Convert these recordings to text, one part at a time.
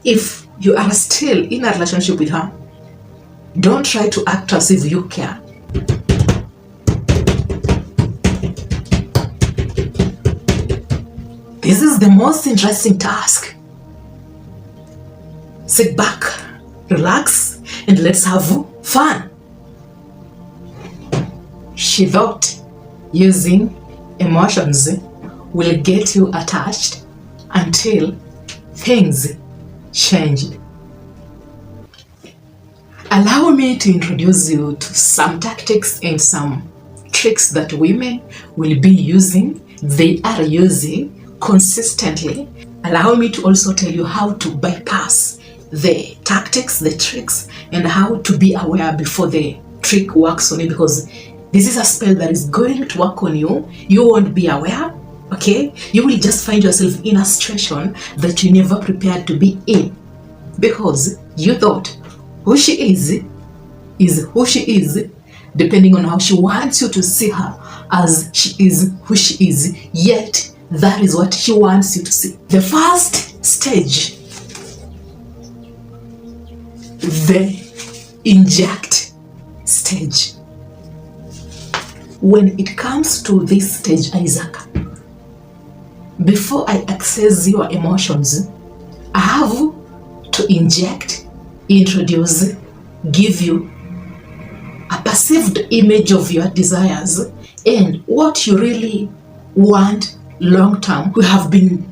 If you are still in a relationship with her, don't try to act as if you care. This is the most interesting task. Sit back, relax, and let's have fun. She thought using emotions will get you attached until things changed. Allow me to introduce you to some tactics and some tricks that women will be using, they are using consistently. Allow me to also tell you how to bypass the tactics, the tricks, and how to be aware before the trick works on you, because this is a spell that is going to work on you. You won't be aware, okay? You will just find yourself in a situation that you never prepared to be in, because you thought who she is who she is, depending on how she wants you to see her, as she is who she is, yet that is what she wants you to see. The first stage, the inject stage. When it comes to this stage, Isaac, before I access your emotions, I have to inject, introduce, give you a perceived image of your desires and what you really want long term. We have been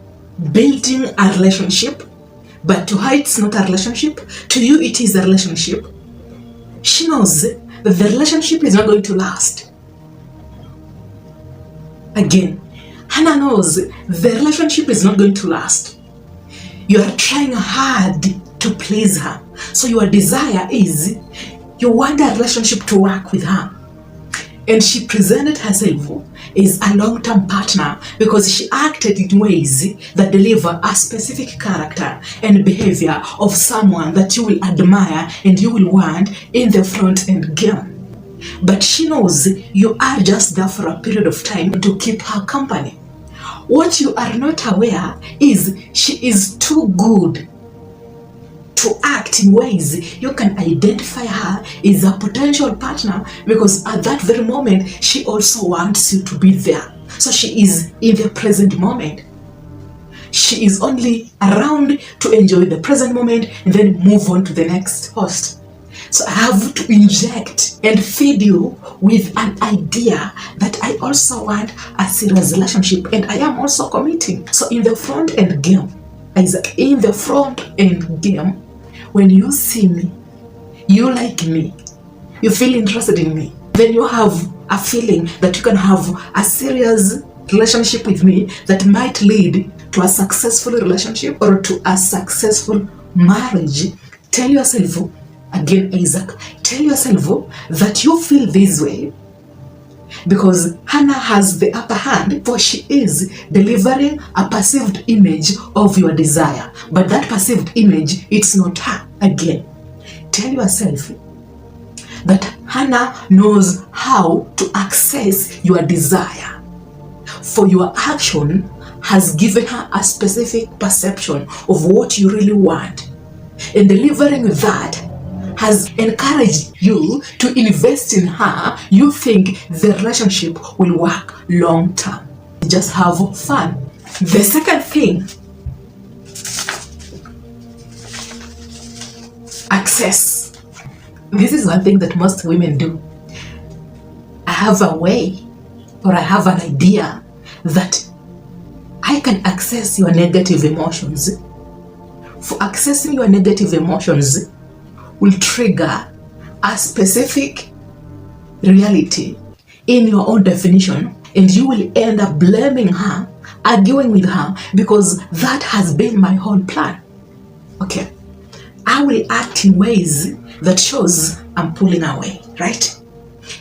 building a relationship, but to her it's not a relationship, to you it is a relationship. She knows that the relationship is not going to last. Again, Hannah knows the relationship is not going to last. You are trying hard to please her. So your desire is, you want a relationship to work with her. And she presented herself as a long-term partner because she acted in ways that deliver a specific character and behavior of someone that you will admire and you will want in the front end game. But she knows you are just there for a period of time to keep her company. What you are not aware is she is too good to act in ways you can identify her as a potential partner, because at that very moment she also wants you to be there. So she is in the present moment. She is only around to enjoy the present moment and then move on to the next host. So I have to inject and feed you with an idea that I also want a serious relationship and I am also committing. So in the front end game, Isaac, in the front end game, when you see me, you like me, you feel interested in me, then you have a feeling that you can have a serious relationship with me that might lead to a successful relationship or to a successful marriage. Tell yourself, again Isaac, tell yourself that you feel this way because Hannah has the upper hand, for she is delivering a perceived image of your desire. But that perceived image, it's not her. Again, tell yourself that Hannah knows how to access your desire, for your action has given her a specific perception of what you really want, and delivering that has encouraged you to invest in her. You think the relationship will work long term. Just have fun. The second thing, access. This is one thing that most women do. I have a way, or I have an idea that I can access your negative emotions. For accessing your negative emotions will trigger a specific reality in your own definition, and you will end up blaming her, arguing with her, because that has been my whole plan. Okay, I will act in ways that shows I'm pulling away, right?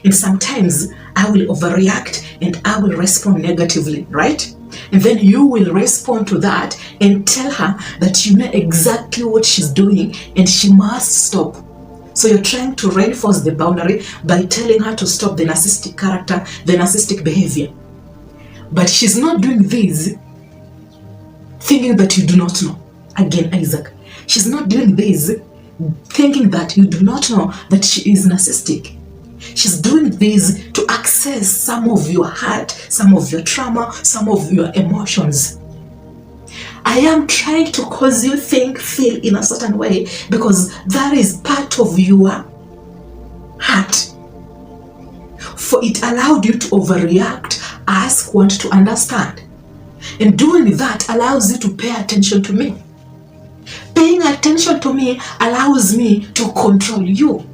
And sometimes I will overreact and I will respond negatively, right? And then you will respond to that and tell her that you know exactly what she's doing and she must stop. So you're trying to reinforce the boundary by telling her to stop the narcissistic character, the narcissistic behavior. But she's not doing this thinking that you do not know. Again, Isaac, She's not doing this thinking that you do not know that she is narcissistic. She's doing this to access some of your heart, some of your trauma, some of your emotions. I am trying to cause you think, feel in a certain way because that is part of your heart. For it allowed you to overreact, ask, want to understand. And doing that allows you to pay attention to me. Paying attention to me allows me to control you.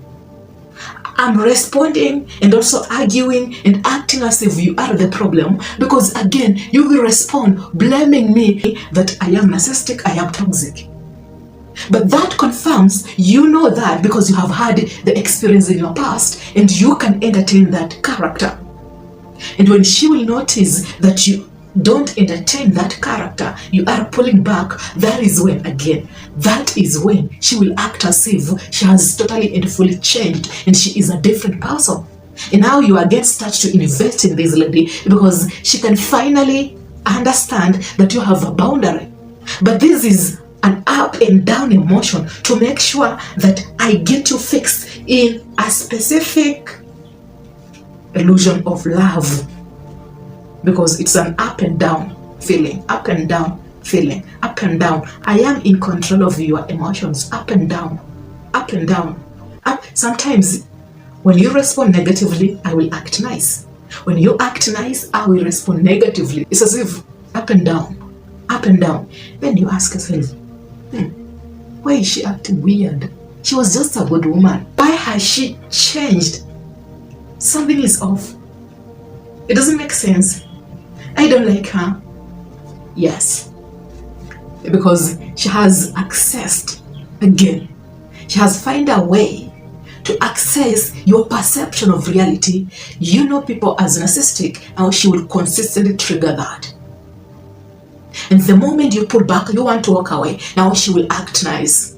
I'm responding and also arguing and acting as if you are the problem because again, you will respond blaming me that I am narcissistic, I am toxic. But that confirms you know that because you have had the experience in your past and you can entertain that character. And when she will notice that you don't entertain that character, you are pulling back, that is when she will act as if she has totally and fully changed and she is a different person. And now you again start to invest in this lady because she can finally understand that you have a boundary. But this is an up and down emotion to make sure that I get you fixed in a specific illusion of love. Because it's an up and down feeling, up and down feeling, up and down. I am in control of your emotions, up and down, up and down. Up. Sometimes when you respond negatively, I will act nice. When you act nice, I will respond negatively. It's as if up and down, up and down. Then you ask yourself, why is she acting weird? She was just a good woman. Why has she changed? Something is off. It doesn't make sense. I don't like her. Yes. Because she has accessed, again, she has found a way to access your perception of reality. You know people as narcissistic, and she will consistently trigger that. And the moment you pull back, you want to walk away, now she will act nice.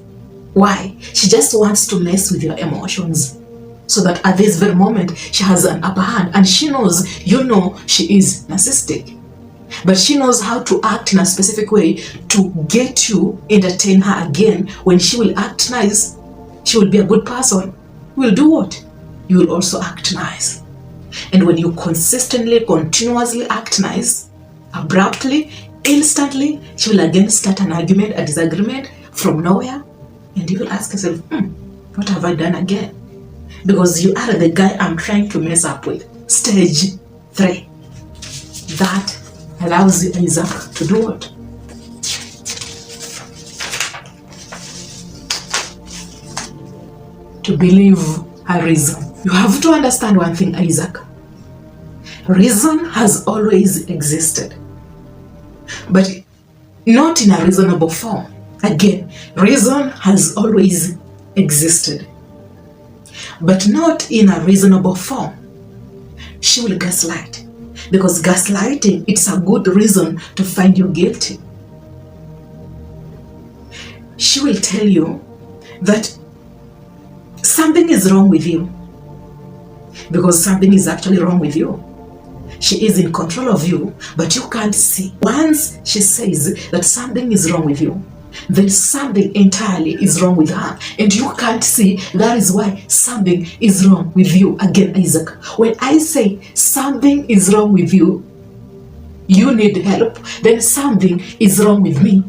Why? She just wants to mess with your emotions. So that at this very moment, she has an upper hand and she knows, you know, she is narcissistic. But she knows how to act in a specific way to get you, entertain her again. When she will act nice, she will be a good person. You will do what? You will also act nice. And when you consistently, continuously act nice, abruptly, instantly, she will again start an argument, a disagreement from nowhere. And you will ask yourself, what have I done again? Because you are the guy I'm trying to mess up with. Stage 3. That allows you, Isaac, to do what? To believe her reason. You have to understand one thing, Isaac. Reason has always existed. But not in a reasonable form. Again, reason has always existed. But not in a reasonable form. She will gaslight. Because gaslighting, it's a good reason to find you guilty. She will tell you that something is wrong with you. Because something is actually wrong with you. She is in control of you, but you can't see. Once she says that something is wrong with you, then something entirely is wrong with her, and you can't see. That is why something is wrong with you. Again, Isaac, when I say something is wrong with you, you need help, then something is wrong with me.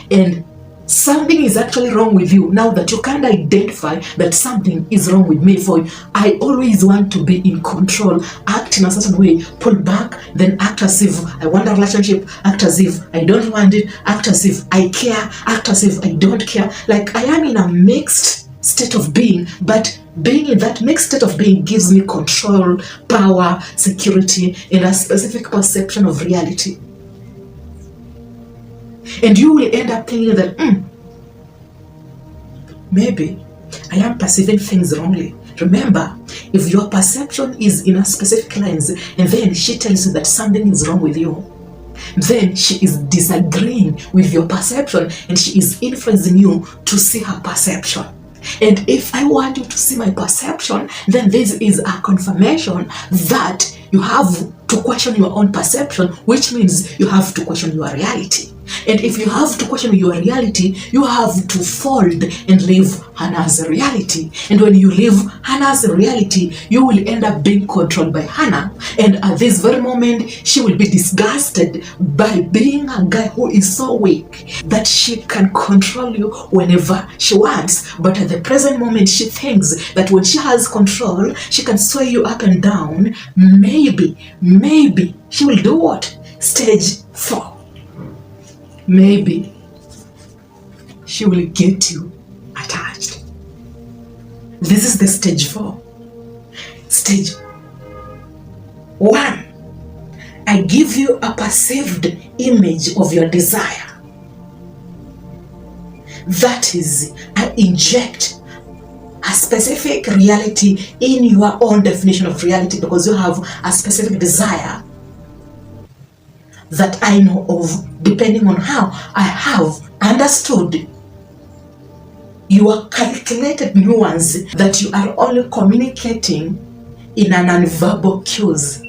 And something is actually wrong with you now that you can't identify that something is wrong with me. For I always want to be in control, act in a certain way, pull back, then act as if I want a relationship, act as if I don't want it, act as if I care, act as if I don't care. Like I am in a mixed state of being, but being in that mixed state of being gives me control, power, security, and a specific perception of reality. And you will end up thinking that, maybe I am perceiving things wrongly. Remember, if your perception is in a specific lens, and then she tells you that something is wrong with you, then she is disagreeing with your perception, and she is influencing you to see her perception. And if I want you to see my perception, then this is a confirmation that you have to question your own perception, which means you have to question your reality. And if you have to question your reality, you have to fold and leave Hannah's reality. And when you leave Hannah's reality, you will end up being controlled by Hannah. And at this very moment, she will be disgusted by being a guy who is so weak that she can control you whenever she wants. But at the present moment, she thinks that when she has control, she can sway you up and down. Maybe she will do what? Stage 4. Maybe she will get you attached. This is the stage 4. Stage 1, I give you a perceived image of your desire. That is, I inject a specific reality in your own definition of reality, because you have a specific desire that I know of, depending on how I have understood your calculated nuance that you are only communicating in an nonverbal cues.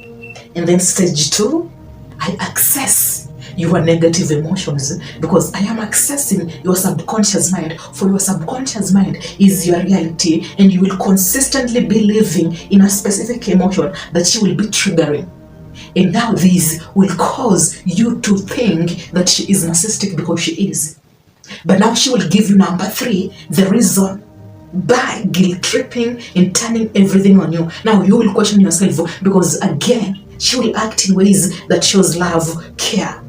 And then stage 2, I access your negative emotions, because I am accessing your subconscious mind. For your subconscious mind is your reality, and you will consistently be living in a specific emotion that she will be triggering. And now this will cause you to think that she is narcissistic, because she is. But now she will give you number 3, the reason, by guilt tripping and turning everything on you. Now you will question yourself, because again, she will act in ways that shows love, care.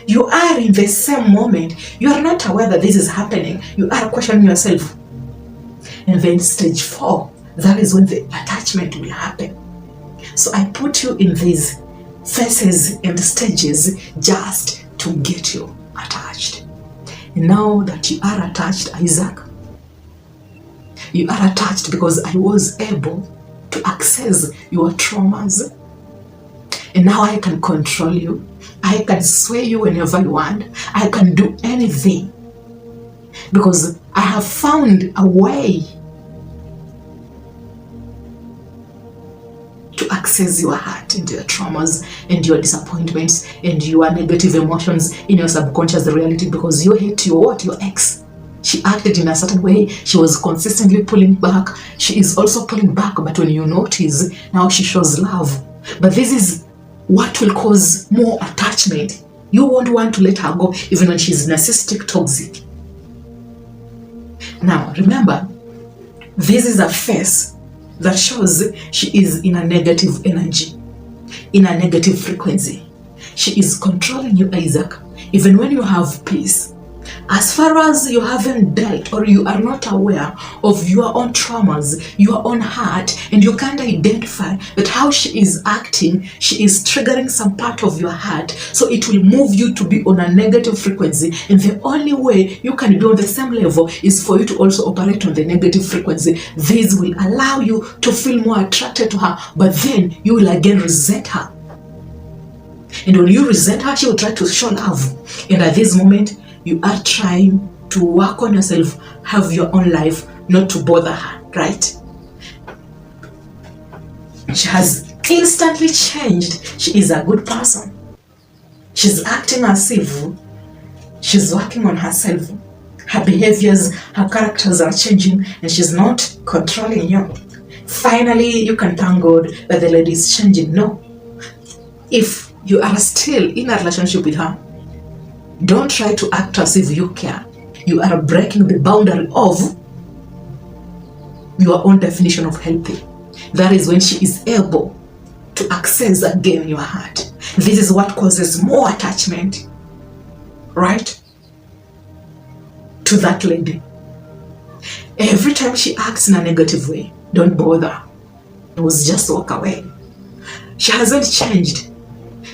You are in the same moment. You are not aware that this is happening. You are questioning yourself. And then stage 4, that is when the attachment will happen. So I put you in these phases and stages just to get you attached. And now that you are attached, Isaac, you are attached because I was able to access your traumas. And now I can control you. I can sway you whenever I want. I can do anything, because I have found a way to access your heart and your traumas and your disappointments and your negative emotions in your subconscious reality, because you hate your ex. She acted in a certain way. She was consistently pulling back. She is also pulling back, but when you notice, now she shows love. But this is what will cause more attachment. You won't want to let her go, even when she's narcissistic, toxic. Now, remember, this is a phase that shows she is in a negative energy, in a negative frequency. She is controlling you, Isaac, even when you have peace. As far as you haven't dealt, or you are not aware of your own traumas, your own heart, and you can't identify that how she is acting, she is triggering some part of your heart, so it will move you to be on a negative frequency. And the only way you can be on the same level is for you to also operate on the negative frequency. This will allow you to feel more attracted to her, but then you will again resent her. And when you resent her, she will try to show love. And at this moment, you are trying to work on yourself, have your own life, not to bother her, right? She has instantly changed. She is a good person. She's acting as if she's working on herself. Her behaviors, her characters are changing, and she's not controlling you. Finally, you can thank God that the lady is changing. No. If you are still in a relationship with her, don't try to act as if you care. You are breaking the boundary of your own definition of healthy. That is when she is able to access again your heart. This is what causes more attachment, right, to that lady. Every time she acts in a negative way, don't bother. It was just walk away. She hasn't changed.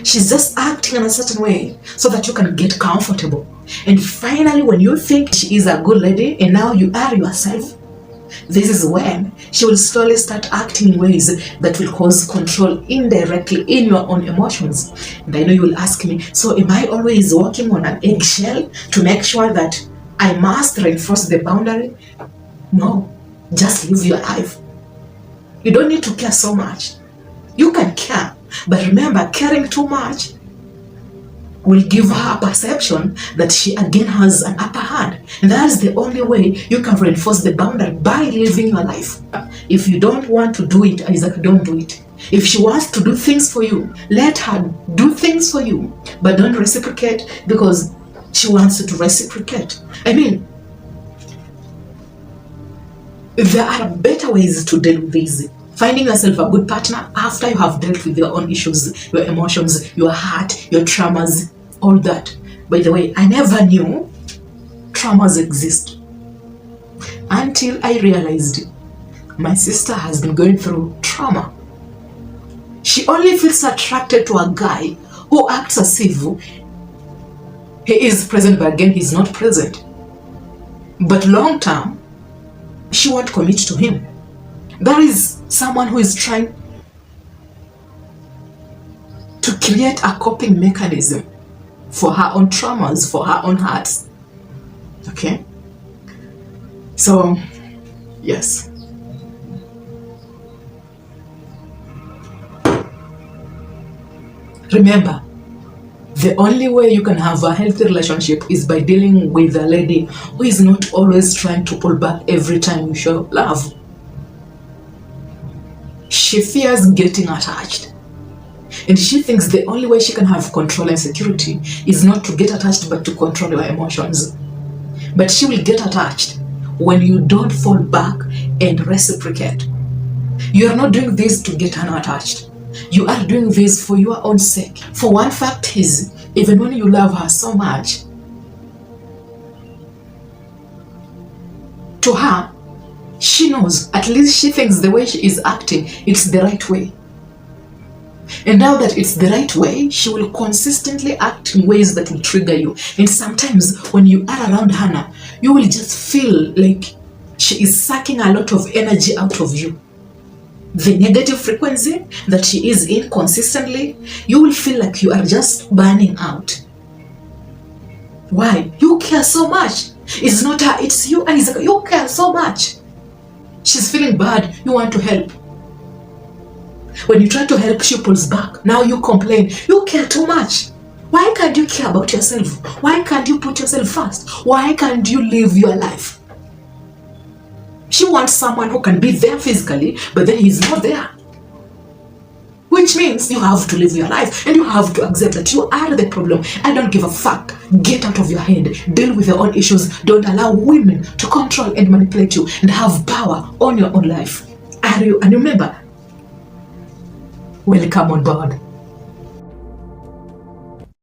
She's just acting in a certain way so that you can get comfortable. And finally, when you think she is a good lady and now you are yourself, this is when she will slowly start acting in ways that will cause control indirectly in your own emotions. And I know you will ask me, so am I always walking on an eggshell to make sure that I must reinforce the boundary? No, just live your life. You don't need to care so much. You can care, but remember, caring too much will give her a perception that she again has an upper hand. And that's the only way you can reinforce the boundary, by living your life. If you don't want to do it, Isaac, don't do it. If she wants to do things for you, let her do things for you, but don't reciprocate because she wants you to reciprocate. I mean, there are better ways to deal with this. Finding yourself a good partner after you have dealt with your own issues, your emotions, your heart, your traumas, all that. By the way, I never knew traumas exist until I realized my sister has been going through trauma. She only feels attracted to a guy who acts as if he is present, but again, he's not present. But long term, she won't commit to him. There is someone who is trying to create a coping mechanism for her own traumas, for her own hearts. Okay? So, yes. Remember, the only way you can have a healthy relationship is by dealing with a lady who is not always trying to pull back every time you show love. She fears getting attached. And she thinks the only way she can have control and security is not to get attached but to control your emotions. But she will get attached when you don't fall back and reciprocate. You are not doing this to get unattached. You are doing this for your own sake. For one fact is, even when you love her so much, to her, she knows, at least she thinks the way she is acting, it's the right way. And now that it's the right way, she will consistently act in ways that will trigger you. And sometimes when you are around Hannah, you will just feel like she is sucking a lot of energy out of you. The negative frequency that she is in consistently, you will feel like you are just burning out. Why? You care so much. It's not her, it's you, Isaac. You care so much. She's feeling bad. You want to help. When you try to help, she pulls back. Now you complain. You care too much. Why can't you care about yourself? Why can't you put yourself first? Why can't you live your life? She wants someone who can be there physically, but then he's not there. Which means you have to live your life and you have to accept that you are the problem. I don't give a fuck. Get out of your head. Deal with your own issues. Don't allow women to control and manipulate you and have power on your own life. Are you? And remember, welcome on board.